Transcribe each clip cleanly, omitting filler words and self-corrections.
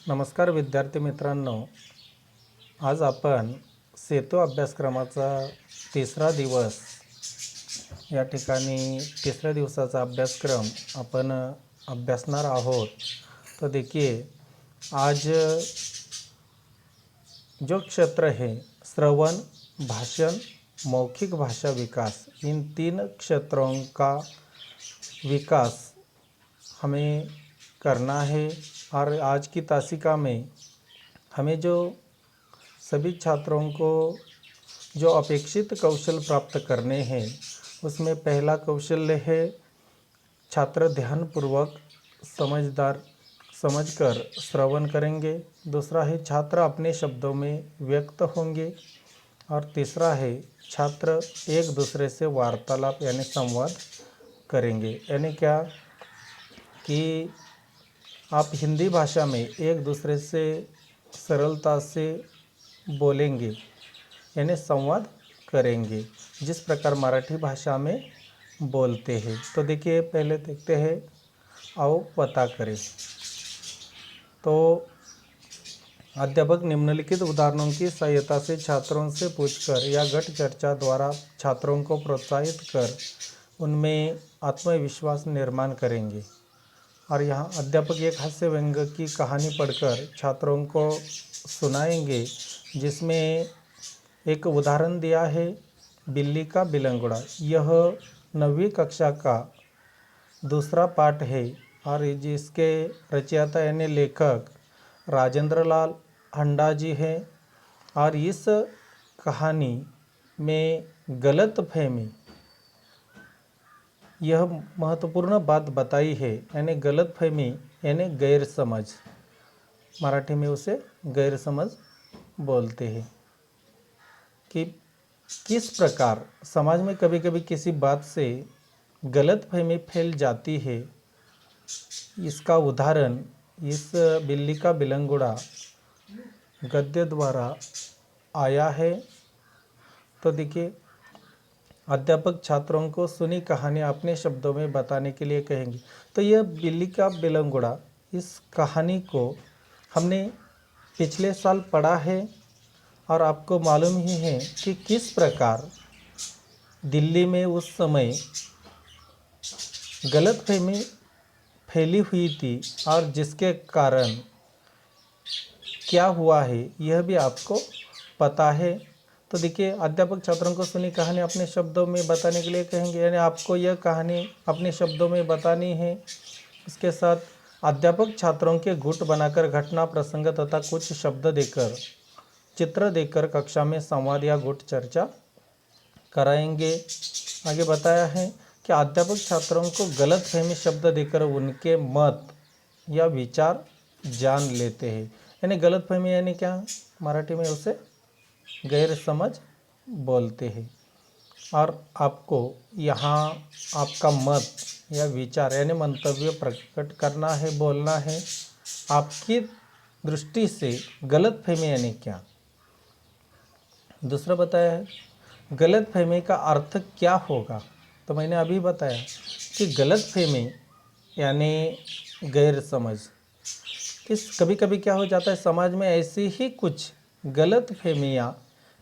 नमस्कार विद्यार्थी मित्रांनो, आज आपण सेतू अभ्यासक्रमाचा तिसरा दिवस या ठिकाणी तिसऱ्या दिवसाचा अभ्यासक्रम आपण अभ्यासणार आहोत। तो देखिए आज जो क्षेत्र है श्रवण, भाषण, मौखिक भाषा विकास, इन तीन क्षेत्रों का विकास हमें करना है। और आज की तासिका में हमें जो सभी छात्रों को जो अपेक्षित कौशल प्राप्त करने हैं, उसमें पहला कौशल्य है छात्र ध्यानपूर्वक समझकर श्रवण करेंगे। दूसरा है छात्र अपने शब्दों में व्यक्त होंगे। और तीसरा है छात्र एक दूसरे से वार्तालाप यानी संवाद करेंगे। यानी क्या कि आप हिंदी भाषा में एक दूसरे से सरलता से बोलेंगे यानी संवाद करेंगे, जिस प्रकार मराठी भाषा में बोलते हैं। तो देखिए पहले देखते हैं, आओ पता करें। तो अध्यापक निम्नलिखित उदाहरणों की सहायता से छात्रों से पूछकर या गट चर्चा द्वारा छात्रों को प्रोत्साहित कर उनमें आत्मविश्वास निर्माण करेंगे। और यहाँ अध्यापक एक हास्य व्यंग की कहानी पढ़कर छात्रों को सुनाएंगे, जिसमें एक उदाहरण दिया है बिल्ली का बिलंगुड़ा। यह 9वीं कक्षा का दूसरा पाठ है और जिसके रचयिता यानी लेखक राजेंद्र लाल हंडा जी है। और इस कहानी में गलतफहमी यह महत्वपूर्ण बात बताई है, यानी गलतफहमी यानी गैर समझ, मराठी में उसे गैर समझ बोलते हैं। कि किस प्रकार समाज में कभी कभी किसी बात से गलतफहमी फैल जाती है, इसका उदाहरण इस बिल्ली का बिलंगुड़ा गद्य द्वारा आया है। तो देखिए अध्यापक छात्रों को सुनी कहानी अपने शब्दों में बताने के लिए कहेंगे। तो यह बिल्ली का बिलंगुड़ा, इस कहानी को हमने पिछले साल पढ़ा है और आपको मालूम ही है कि किस प्रकार दिल्ली में उस समय गलतफहमी फैली हुई थी और जिसके कारण क्या हुआ है यह भी आपको पता है। तो देखिए अध्यापक छात्रों को सुनी कहानी अपने शब्दों में बताने के लिए कहेंगे, यानी आपको यह कहानी अपने शब्दों में बतानी है। इसके साथ अध्यापक छात्रों के गुट बनाकर घटना, प्रसंग तथा कुछ शब्द देकर, चित्र देकर कक्षा में संवाद या गुट चर्चा कराएंगे। आगे बताया है कि अध्यापक छात्रों को गलतफहमी शब्द देकर उनके मत या विचार जान लेते हैं। यानी गलतफहमी यानी क्या, मराठी में उसे गैर समझ बोलते हैं। और आपको यहाँ आपका मत या विचार यानी मंतव्य प्रकट करना है, बोलना है। आपकी दृष्टि से गलतफहमी यानी क्या। दूसरा बताया है गलतफहमी का अर्थ क्या होगा। तो मैंने अभी बताया कि गलतफहमी यानी गैर समझ। कभी कभी क्या हो जाता है, समाज में ऐसी ही कुछ गलतफहमियाँ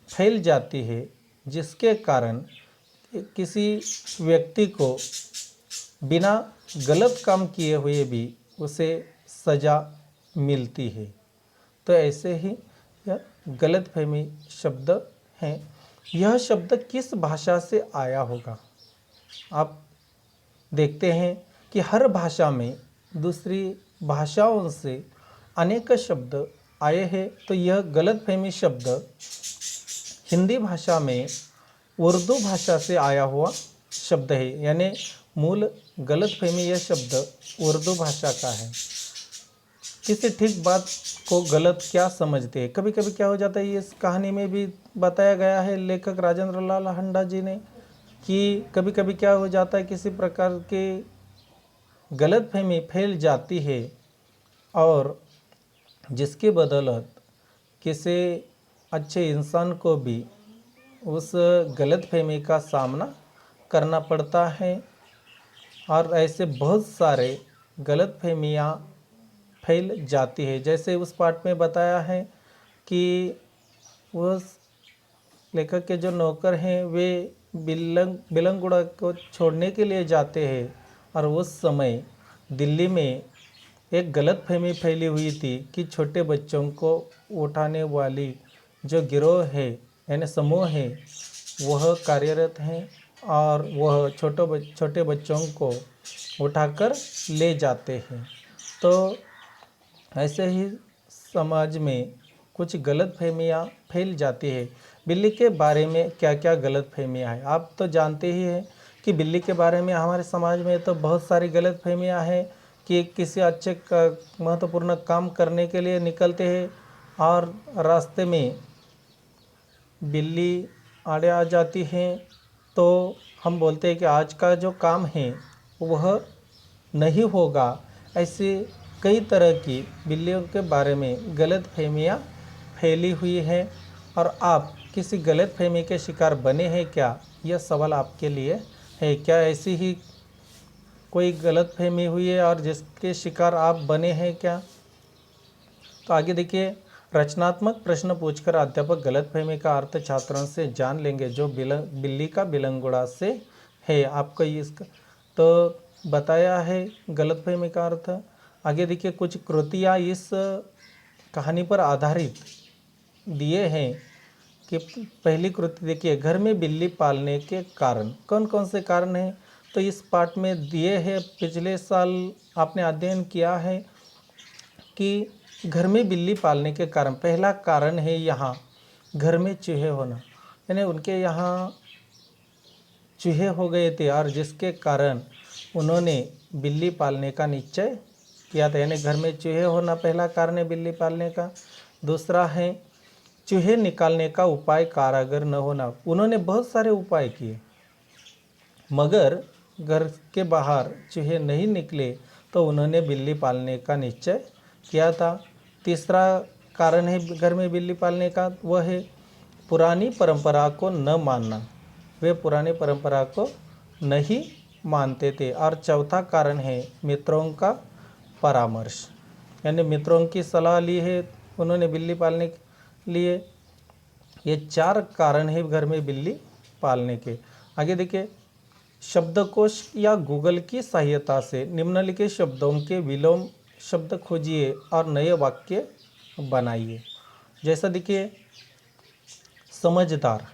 फैल जाती है जिसके कारण किसी व्यक्ति को बिना गलत काम किए हुए भी उसे सज़ा मिलती है। तो ऐसे ही यह गलतफहमी शब्द हैं। यह शब्द किस भाषा से आया होगा। आप देखते हैं कि हर भाषा में दूसरी भाषाओं से अनेक शब्द आए हैं। तो यह गलतफहमी शब्द हिंदी भाषा में उर्दू भाषा से आया हुआ शब्द है, यानी मूल गलतफहमी यह शब्द उर्दू भाषा का है। किसी ठीक बात को गलत क्या समझते हैं। कभी कभी क्या हो जाता है, इस कहानी में भी बताया गया है लेखक राजेंद्र लाल हंडा जी ने, कि कभी कभी क्या हो जाता है, किसी प्रकार की गलतफहमी फैल जाती है और जिसके बदौलत किसी अच्छे इंसान को भी उस गलतफहमी का सामना करना पड़ता है। और ऐसे बहुत सारे गलतफहमियाँ फैल जाती है। जैसे उस पाठ में बताया है कि उस लेखक के जो नौकर हैं वे बिलंगुड़ा को छोड़ने के लिए जाते हैं और उस समय दिल्ली में एक गलतफहमी फैली हुई थी कि छोटे बच्चों को उठाने वाली जो गिरोह है यानी समूह है वह कार्यरत हैं और वह छोटे बच्चों को उठाकर ले जाते हैं। तो ऐसे ही समाज में कुछ गलतफहमियाँ फैल जाती है। बिल्ली के बारे में क्या क्या गलतफहमियाँ हैं आप तो जानते ही हैं कि बिल्ली के बारे में हमारे समाज में तो बहुत सारी गलतफहमियाँ हैं कि किसी अच्छे महत्वपूर्ण काम करने के लिए निकलते हैं और रास्ते में बिल्ली आड़े आ जाती हैं तो हम बोलते हैं कि आज का जो काम है वह नहीं होगा। ऐसी कई तरह की बिल्लियों के बारे में गलतफहमियाँ फैली हुई है और आप किसी गलतफहमी के शिकार बने हैं क्या, यह सवाल आपके लिए है। क्या ऐसी ही कोई गलतफहमी हुई है और जिसके शिकार आप बने हैं क्या? तो आगे देखिए, रचनात्मक प्रश्न पूछकर अध्यापक गलतफहमी का अर्थ छात्रों से जान लेंगे जो बिल्ली का बिलंगुड़ा से है। आपको इसका तो बताया है गलतफहमी का अर्थ। आगे देखिए, कुछ कृतियाँ इस कहानी पर आधारित दिए हैं कि पहली कृति देखिए, घर में बिल्ली पालने के कारण। कौन कौन से कारण हैं तो इस पाठ में दिए हैं। पिछले साल आपने अध्ययन किया है कि घर में बिल्ली पालने के कारण पहला कारण है यहाँ घर में चूहे होना, यानी उनके यहाँ चूहे हो गए थे और जिसके कारण उन्होंने बिल्ली पालने का निश्चय किया था। यानी घर में चूहे होना पहला कारण है बिल्ली पालने का। दूसरा है चूहे निकालने का उपाय कारगर न होना। उन्होंने बहुत सारे उपाय किए मगर घर के बाहर चूहे नहीं निकले तो उन्होंने बिल्ली पालने का निश्चय किया था। तीसरा कारण है घर में बिल्ली पालने का, वह है पुरानी परंपरा को न मानना। वे पुरानी परंपरा को नहीं मानते थे। और चौथा कारण है मित्रों का परामर्श, यानी मित्रों की सलाह ली है उन्होंने बिल्ली पालने के लिए। ये 4 कारण है घर में बिल्ली पालने के। आगे देखिए, शब्दकोश या गूगल की सहायता से निम्नलिखित शब्दों के विलोम शब्द खोजिए और नए वाक्य बनाइए। जैसा देखिए, समझदार,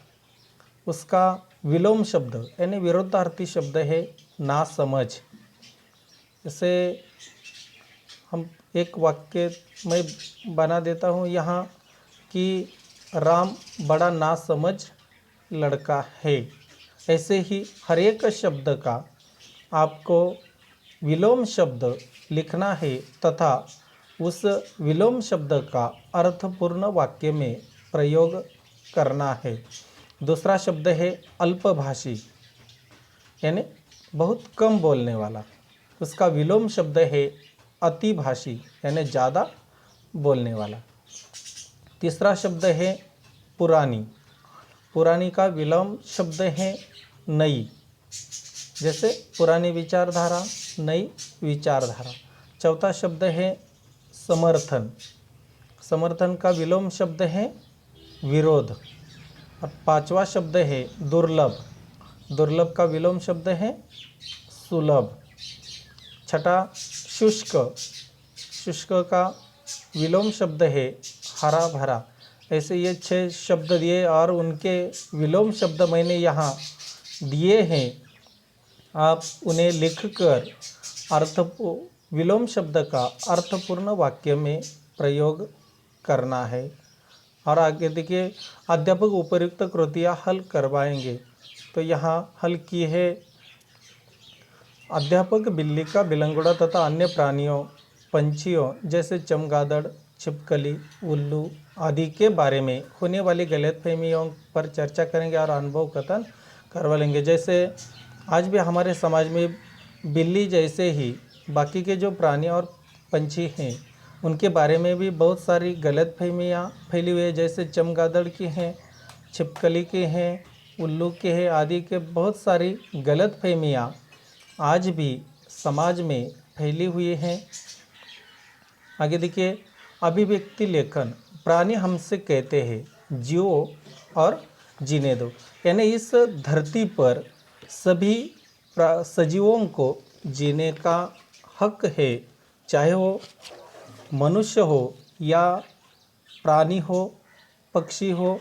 उसका विलोम शब्द यानी विरोधार्थी शब्द है नासमझ। इसे हम एक वाक्य में बना देता हूँ यहाँ कि राम बड़ा नासमझ लड़का है। ऐसे ही हर एक शब्द का आपको विलोम शब्द लिखना है तथा उस विलोम शब्द का अर्थपूर्ण वाक्य में प्रयोग करना है। दूसरा शब्द है अल्पभाषी, यानी बहुत कम बोलने वाला। उसका विलोम शब्द है अतिभाषी, यानी ज़्यादा बोलने वाला। तीसरा शब्द है पुरानी। पुरानी का विलोम शब्द है नई, जैसे पुरानी विचारधारा, नई विचारधारा। चौथा शब्द है समर्थन। समर्थन का विलोम शब्द है विरोध। और 5वां शब्द है दुर्लभ। दुर्लभ का विलोम शब्द है सुलभ। छठा शुष्क। शुष्क का विलोम शब्द है हरा भरा। ऐसे ये 6 शब्द दिए और उनके विलोम शब्द मैंने यहाँ दिए हैं। आप उन्हें लिखकर विलोम शब्द का अर्थपूर्ण वाक्य में प्रयोग करना है। और आगे देखिए, अध्यापक उपयुक्त कृतियाँ हल करवाएंगे। तो यहाँ हल की है, अध्यापक बिल्ली का बिलंगुड़ा तथा अन्य प्राणियों पंछियों जैसे चमगादड़, छिपकली, उल्लू आदि के बारे में होने वाली गलतफहमियों पर चर्चा करेंगे और अनुभव कथन करवा लेंगे। जैसे आज भी हमारे समाज में बिल्ली जैसे ही बाकी के जो प्राणी और पंछी हैं उनके बारे में भी बहुत सारी गलतफहमियाँ फैली हुई है। जैसे चमगादड़ की हैं, छिपकली के हैं, उल्लू के हैं आदि के बहुत सारी गलतफहमियाँ आज भी समाज में फैली हुई हैं। आगे देखिए, अभिव्यक्ति लेखन। प्राणी हमसे कहते हैं जियो और जीने दो, यानी इस धरती पर सभी सजीवों को जीने का हक है, चाहे वो मनुष्य हो या प्राणी हो, पक्षी हो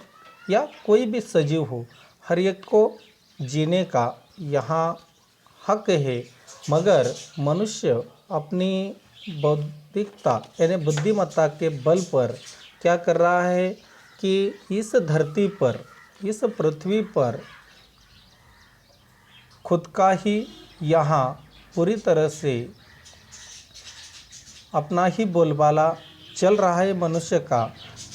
या कोई भी सजीव हो, हर एक को जीने का यहाँ हक है। मगर मनुष्य अपनी बौद्धिकता यानी बुद्धिमत्ता के बल पर क्या कर रहा है कि इस धरती पर, इस पृथ्वी पर खुद का ही यहाँ पूरी तरह से अपना ही बोलबाला चल रहा है मनुष्य का।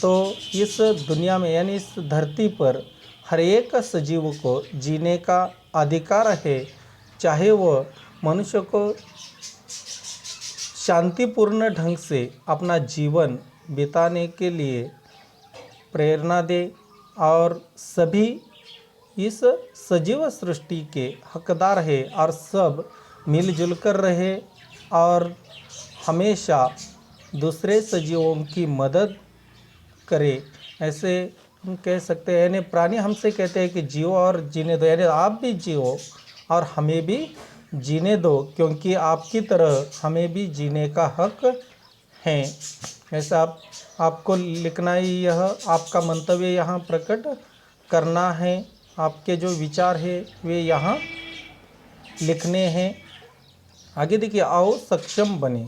तो इस दुनिया में यानी इस धरती पर हर एक सजीव को जीने का अधिकार है, चाहे वह मनुष्य को शांतिपूर्ण ढंग से अपना जीवन बिताने के लिए प्रेरणा दे और सभी इस सजीव सृष्टि के हकदार है और सब मिलजुल कर रहे और हमेशा दूसरे सजीवों की मदद करे। ऐसे हम कह सकते हैं, यानी प्राणी हमसे कहते हैं कि जियो और जीने दो, यानी आप भी जियो और हमें भी जीने दो, क्योंकि आपकी तरह हमें भी जीने का हक है। ऐसा आपको लिखना ही, यह आपका मंतव्य यहाँ प्रकट करना है। आपके जो विचार है वे यहाँ लिखने हैं। आगे देखिए, आओ सक्षम बने।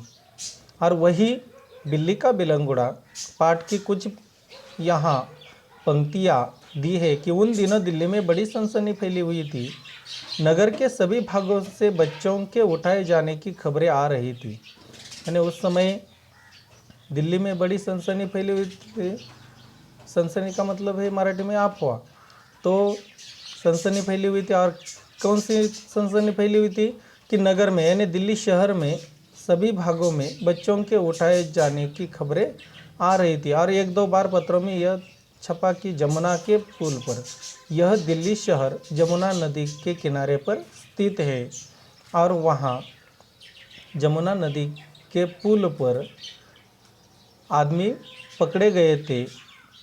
और वही बिल्ली का बिलंगुड़ा पाठ की कुछ यहाँ पंक्तियाँ दी है कि उन दिनों दिल्ली में बड़ी सनसनी फैली हुई थी। नगर के सभी भागों से बच्चों के उठाए जाने की खबरें आ रही थी। यानी उस समय दिल्ली में बड़ी सनसनी फैली हुई थी। सनसनी का मतलब है मराठी में अफवाह। तो सनसनी फैली हुई थी, और कौन सी सनसनी फैली हुई थी कि नगर में यानी दिल्ली शहर में सभी भागों में बच्चों के उठाए जाने की खबरें आ रही थी। और एक दो बार पत्रों में यह छपा कि जमुना के पुल पर, यह दिल्ली शहर जमुना नदी के किनारे पर स्थित है और वहाँ जमुना नदी के पुल पर आदमी पकड़े गए थे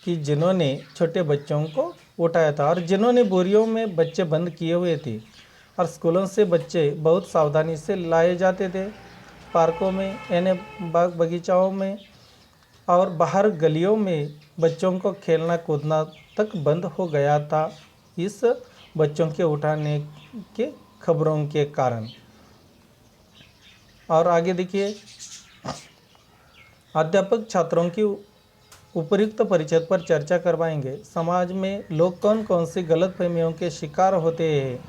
कि जिन्होंने छोटे बच्चों को उठाया था और जिन्होंने बोरियों में बच्चे बंद किए हुए थे। और स्कूलों से बच्चे बहुत सावधानी से लाए जाते थे, पार्कों में यानी बाग बगीचाओं में और बाहर गलियों में बच्चों को खेलना कूदना तक बंद हो गया था इस बच्चों के उठाने के खबरों के कारण। और आगे देखिए, अध्यापक छात्रों की उपयुक्त परिषद पर चर्चा करवाएंगे। समाज में लोग कौन कौन सी गलतफहमियों के शिकार होते हैं,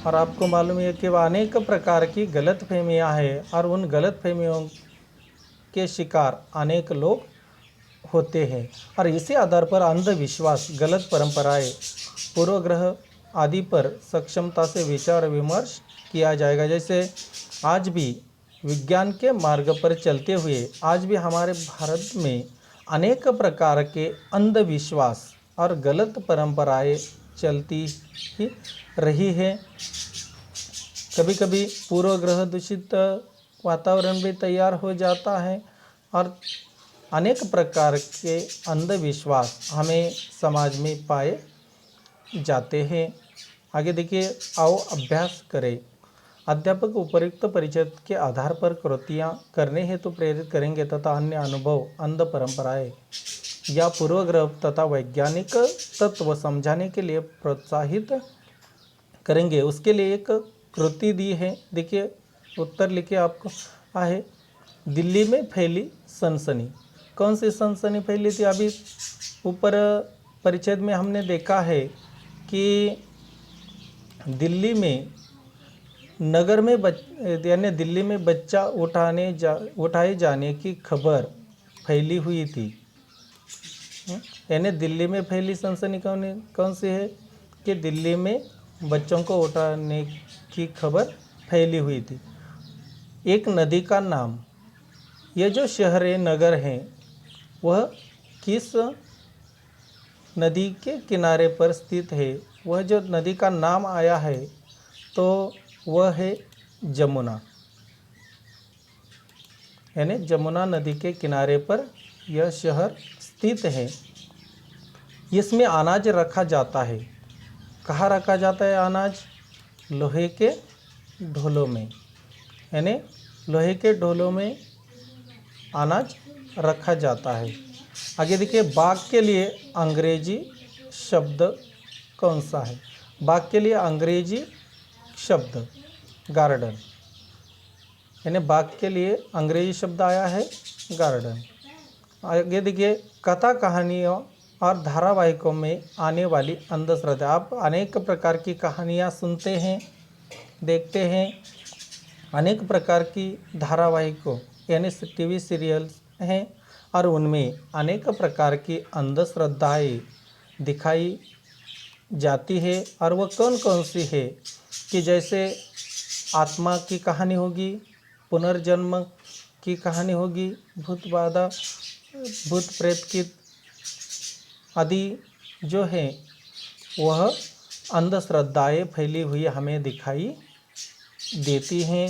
और आपको मालूम है कि वह अनेक प्रकार की गलतफहमियां हैं और उन गलतफहमियों के शिकार अनेक लोग होते हैं। और इसी आधार पर अंधविश्वास, गलत परंपराएं, पूर्वग्रह आदि पर सक्षमता से विचार विमर्श किया जाएगा। जैसे आज भी विज्ञान के मार्ग पर चलते हुए आज भी हमारे भारत में अनेक प्रकार के अंधविश्वास और गलत परंपराएं चलती ही रही है। कभी कभी पूर्वग्रह दूषित वातावरण भी तैयार हो जाता है और अनेक प्रकार के अंधविश्वास हमें समाज में पाए जाते हैं। आगे देखिए, आओ अभ्यास करें। अध्यापक उपयुक्त परिषद के आधार पर कृतियाँ करने हेतु प्रेरित करेंगे तथा अन्य अनुभव, अंध परंपराएं या पूर्वग्रह तथा वैज्ञानिक तत्व समझाने के लिए प्रोत्साहित करेंगे। उसके लिए एक कृति दी है, देखिए उत्तर लिखे आपको है। दिल्ली में फैली सनसनी। कौन सी सनसनी फैली थी? अभी ऊपर परिच्छेद में हमने देखा है कि दिल्ली में नगर में यानी दिल्ली में बच्चा उठाए जाने की खबर फैली हुई थी। यानी दिल्ली में फैली सनसनी कौन सी है कि दिल्ली में बच्चों को उठाने की खबर फैली हुई थी। एक नदी का नाम, ये जो शहर नगर हैं वह किस नदी के किनारे पर स्थित है? वह जो नदी का नाम आया है तो वह है जमुना। यानी जमुना नदी के किनारे पर यह शहर स्थित है। इसमें अनाज रखा जाता है। कहाँ रखा जाता है अनाज? लोहे के ढोलों में, यानी लोहे के ढोलों में अनाज रखा जाता है। आगे देखिए, बाग के लिए अंग्रेजी शब्द कौन सा है? बाग के लिए अंग्रेजी शब्द गार्डन, यानी बाग के लिए अंग्रेजी शब्द आया है गार्डन। आगे देखिए, कथा कहानियों और धारावाहिकों में आने वाली अंधश्रद्धा। आप अनेक प्रकार की कहानियाँ सुनते हैं, देखते हैं, अनेक प्रकार की धारावाहिकों यानी टीवी सीरियल्स हैं और उनमें अनेक प्रकार की अंधश्रद्धाएँ दिखाई जाती है। और वह कौन कौन सी है कि जैसे आत्मा की कहानी होगी, पुनर्जन्म की कहानी होगी, भूत बाधा, भूत प्रेत की आदि जो है वह अंधश्रद्धाएँ फैली हुई हमें दिखाई देती हैं।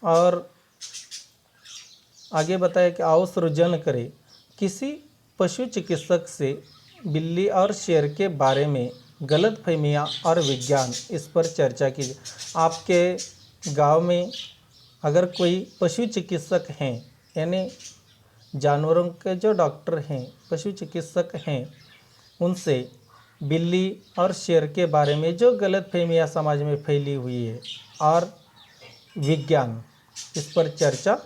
और आगे बताया कि आओ सृजन करें। किसी पशु चिकित्सक से बिल्ली और शेर के बारे में गलतफहमियां और विज्ञान, इस पर चर्चा कीजिए। आपके गांव में अगर कोई पशु चिकित्सक हैं, यानी जानवरों के जो डॉक्टर हैं, पशु चिकित्सक हैं, उनसे बिल्ली और शेर के बारे में जो गलतफहमियां समाज में फैली हुई है और विज्ञान, इस पर चर्चा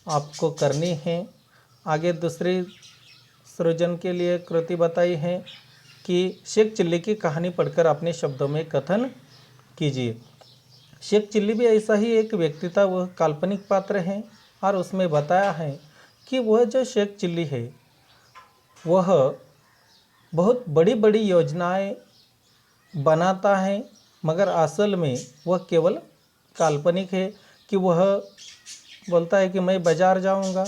आपको करनी है। आगे दूसरी सृजन के लिए कृति बताई है कि शेख चिल्ली की कहानी पढ़कर अपने शब्दों में कथन कीजिए। शेख चिल्ली भी ऐसा ही एक व्यक्ति था, वह काल्पनिक पात्र है और उसमें बताया है कि वह जो शेख चिल्ली है वह बहुत बड़ी बड़ी योजनाएं बनाता है, मगर असल में वह केवल काल्पनिक है। कि वह बोलता है कि मैं बाज़ार जाऊंगा,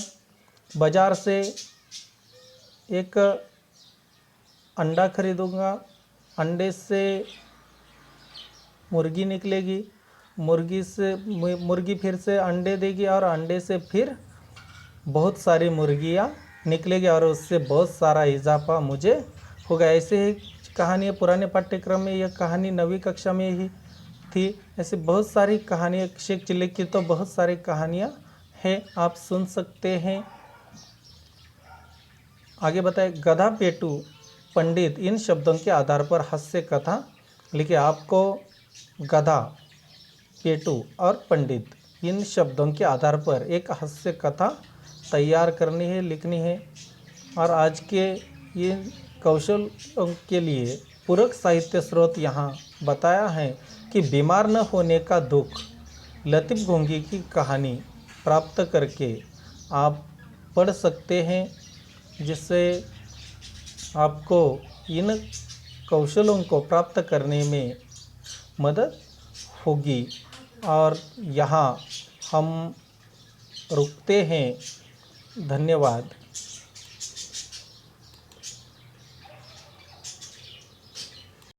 बाज़ार से एक अंडा खरीदूंगा, अंडे से मुर्गी निकलेगी, मुर्गी फिर से अंडे देगी और अंडे से फिर बहुत सारी मुर्गियां निकलेगी और उससे बहुत सारा इजाफा मुझे होगा। ऐसे ही कहानी पुराने पाठ्यक्रम में यह कहानी 9वीं कक्षा में ही थी। ऐसे बहुत सारी कहानियाँ शेख चिल्ली की तो बहुत सारी कहानियाँ हैं, आप सुन सकते हैं। आगे बताए, गधा, पेटू, पंडित, इन शब्दों के आधार पर हास्य कथा लिखिए। आपको गधा, पेटू और पंडित, इन शब्दों के आधार पर एक हास्य कथा तैयार करनी है, लिखनी है। और आज के ये कौशल के लिए पूरक साहित्य स्रोत यहाँ बताया है कि बीमार न होने का दुख, लतीफ़ घोंगी की कहानी प्राप्त करके आप पढ़ सकते हैं, जिससे आपको इन कौशलों को प्राप्त करने में मदद होगी। और यहाँ हम रुकते हैं। धन्यवाद।